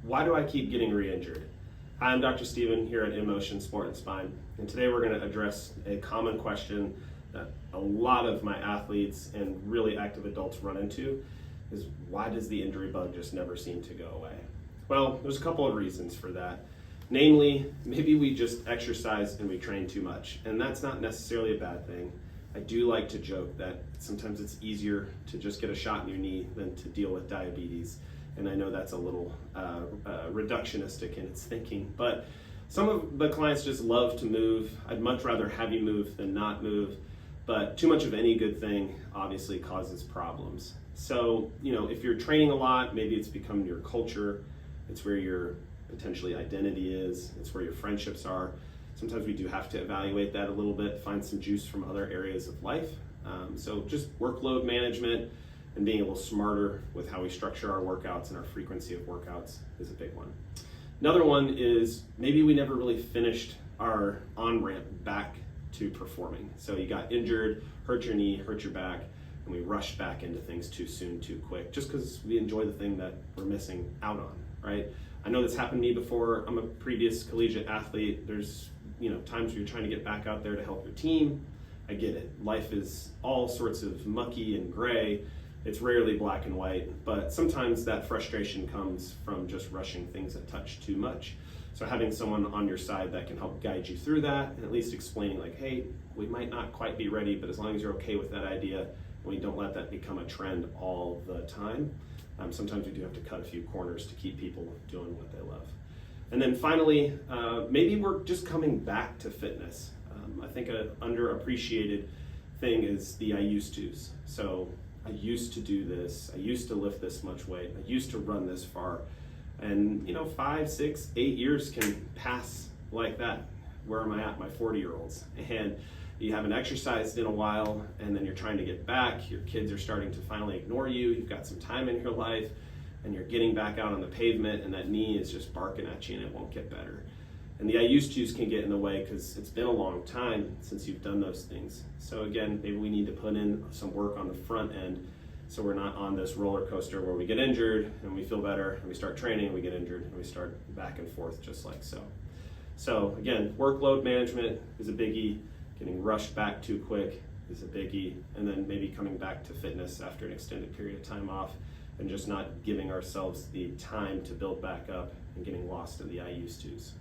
Why do I keep getting re-injured? Hi, I'm Dr. Steven here at InMotion Sport and Spine, and today we're going to address a common question that a lot of my athletes and really active adults run into is, why does the injury bug just never seem to go away? Well, there's a couple of reasons for that. Namely, maybe we just exercise and we train too much, and that's not necessarily a bad thing. I do like to joke that sometimes it's easier to just get a shot in your knee than to deal with diabetes. And I know that's a little reductionistic in its thinking, but some of the clients just love to move. I'd much rather have you move than not move, but too much of any good thing obviously causes problems. So, if you're training a lot, maybe it's become your culture, it's where your potentially identity is, it's where your friendships are. Sometimes we do have to evaluate that a little bit, find some juice from other areas of life. So just workload management and being a little smarter with how we structure our workouts and our frequency of workouts is a big one. Another one is maybe we never really finished our on-ramp back to performing. So you got injured, hurt your knee, hurt your back, and we rushed back into things too soon, too quick, just because we enjoy the thing that we're missing out on, right? I know this happened to me before. I'm a previous collegiate athlete. There's times where you're trying to get back out there to help your team. I get it. Life is all sorts of mucky and gray. It's rarely black and white, but sometimes that frustration comes from just rushing things a touch too much. So having someone on your side that can help guide you through that and at least explaining like, hey, we might not quite be ready, but as long as you're okay with that idea and we don't let that become a trend all the time, sometimes we do have to cut a few corners to keep people doing what they love. And then finally, maybe we're just coming back to fitness. I think an underappreciated thing is the I-used-tos. So I used to do this, I used to lift this much weight, I used to run this far. And 5, 6, 8 years can pass like that. Where am I at, my 40-year-olds? And you haven't exercised in a while, and then you're trying to get back, your kids are starting to finally ignore you, you've got some time in your life, and you're getting back out on the pavement, and that knee is just barking at you and it won't get better. And the I-used-tos can get in the way because it's been a long time since you've done those things. So again, maybe we need to put in some work on the front end so we're not on this roller coaster where we get injured and we feel better and we start training and we get injured and we start back and forth just like so. So again, workload management is a biggie. Getting rushed back too quick is a biggie. And then maybe coming back to fitness after an extended period of time off and just not giving ourselves the time to build back up and getting lost in the I-used-tos.